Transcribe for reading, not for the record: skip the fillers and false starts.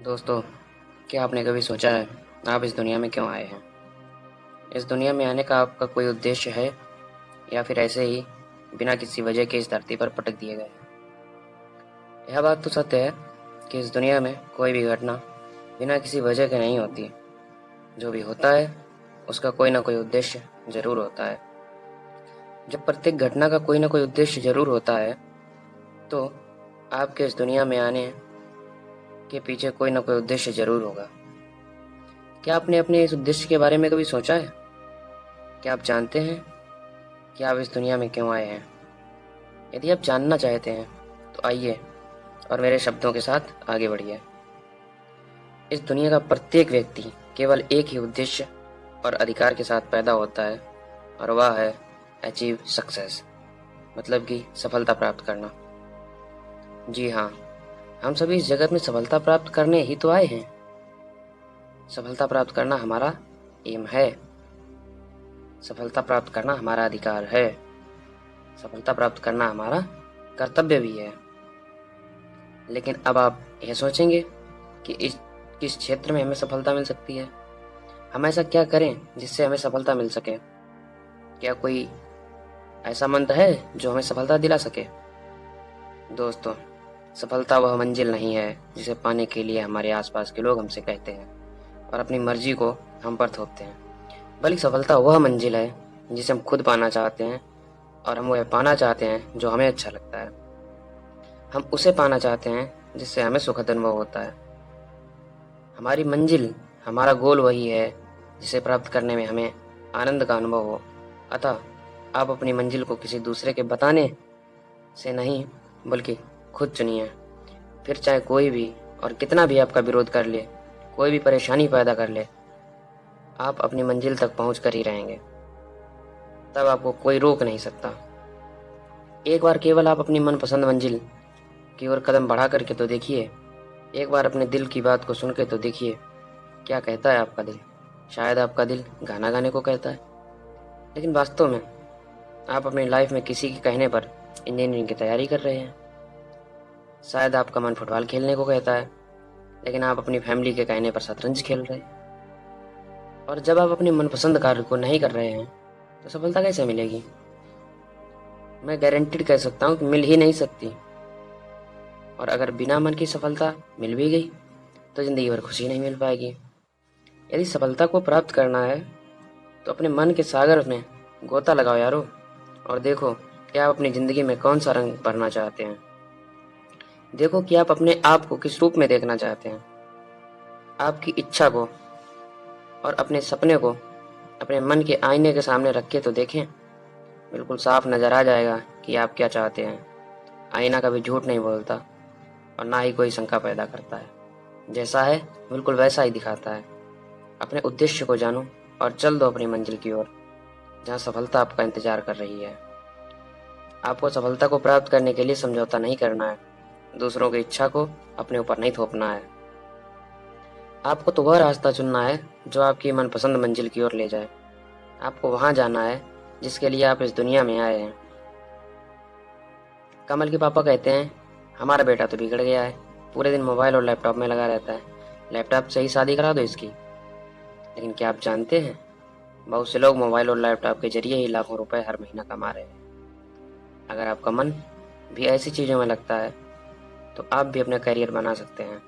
दोस्तों, क्या आपने कभी सोचा है आप इस दुनिया में क्यों आए हैं? इस दुनिया में आने का आपका कोई उद्देश्य है या फिर ऐसे ही बिना किसी वजह के इस धरती पर पटक दिए गए हैं? यह बात तो सत्य है कि इस दुनिया में कोई भी घटना बिना किसी वजह के नहीं होती। जो भी होता है उसका कोई ना कोई उद्देश्य जरूर होता है। जब प्रत्येक घटना का कोई ना कोई उद्देश्य जरूर होता है तो आपके इस दुनिया में आने के पीछे कोई ना कोई उद्देश्य जरूर होगा। क्या आपने अपने इस उद्देश्य के बारे में कभी सोचा है? क्या आप जानते हैं कि आप इस दुनिया में क्यों आए हैं? यदि आप जानना चाहते हैं तो आइए और मेरे शब्दों के साथ आगे बढ़िए। इस दुनिया का प्रत्येक व्यक्ति केवल एक ही उद्देश्य और अधिकार के साथ पैदा होता है और वह है अचीव सक्सेस, मतलब कि सफलता प्राप्त करना। जी हाँ, हम सभी इस जगत में सफलता प्राप्त करने ही तो आए हैं। सफलता प्राप्त करना हमारा एम है। सफलता प्राप्त करना हमारा अधिकार है। सफलता प्राप्त करना हमारा कर्तव्य भी है। लेकिन अब आप यह सोचेंगे कि इस किस क्षेत्र में हमें सफलता मिल सकती है। हम ऐसा क्या करें जिससे हमें सफलता मिल सके? क्या कोई ऐसा मंत्र है जो हमें सफलता दिला सके? दोस्तों, सफलता वह मंजिल नहीं है जिसे पाने के लिए हमारे आसपास के लोग हमसे कहते हैं और अपनी मर्जी को हम पर थोपते हैं, बल्कि सफलता वह मंजिल है जिसे हम खुद पाना चाहते हैं और हम वह पाना चाहते हैं जो हमें अच्छा लगता है। हम उसे पाना चाहते हैं जिससे हमें सुखद अनुभव होता है। हमारी मंजिल, हमारा गोल वही है जिसे प्राप्त करने में हमें आनंद का अनुभव हो। अतः आप अपनी मंजिल को किसी दूसरे के बताने से नहीं बल्कि खुद चुनिए। फिर चाहे कोई भी और कितना भी आपका विरोध कर ले, कोई भी परेशानी पैदा कर ले, आप अपनी मंजिल तक पहुंच कर ही रहेंगे। तब आपको कोई रोक नहीं सकता। एक बार केवल आप अपनी मनपसंद मंजिल की ओर कदम बढ़ा करके तो देखिए। एक बार अपने दिल की बात को सुन के तो देखिए क्या कहता है आपका दिल। शायद आपका दिल गाना गाने को कहता है, लेकिन वास्तव में आप अपनी लाइफ में किसी के कहने पर इंजीनियरिंग की तैयारी कर रहे हैं। शायद आपका मन फुटबॉल खेलने को कहता है, लेकिन आप अपनी फैमिली के कहने पर शतरंज खेल रहे हैं। और जब आप अपने मनपसंद कार्य को नहीं कर रहे हैं तो सफलता कैसे मिलेगी? मैं गारंटीड कह सकता हूँ कि मिल ही नहीं सकती। और अगर बिना मन की सफलता मिल भी गई तो जिंदगी भर खुशी नहीं मिल पाएगी। यदि सफलता को प्राप्त करना है तो अपने मन के सागर में गोता लगाओ यारो, और देखो कि आप अपनी जिंदगी में कौन सा रंग भरना चाहते हैं। देखो कि आप अपने आप को किस रूप में देखना चाहते हैं। आपकी इच्छा को और अपने सपने को अपने मन के आईने के सामने रख के तो देखें। बिल्कुल साफ नजर आ जाएगा कि आप क्या चाहते हैं। आईना कभी झूठ नहीं बोलता और ना ही कोई शंका पैदा करता है। जैसा है बिल्कुल वैसा ही दिखाता है। अपने उद्देश्य को जानो और चल दो अपनी मंजिल की ओर, जहाँ सफलता आपका इंतजार कर रही है। आपको सफलता को प्राप्त करने के लिए समझौता नहीं करना है। दूसरों की इच्छा को अपने ऊपर नहीं थोपना है। आपको तो वह रास्ता चुनना है जो आपकी मनपसंद मंजिल की ओर ले जाए। आपको वहां जाना है जिसके लिए आप इस दुनिया में आए हैं। कमल के पापा कहते हैं, हमारा बेटा तो बिगड़ गया है, पूरे दिन मोबाइल और लैपटॉप में लगा रहता है, लैपटॉप से ही शादी करा दो इसकी। लेकिन क्या आप जानते हैं, बहुत से लोग मोबाइल और लैपटॉप के जरिए ही लाखों रुपए हर महीना कमा रहे हैं। अगर आपका मन भी ऐसी चीज़ों में लगता है तो आप भी अपना करियर बना सकते हैं।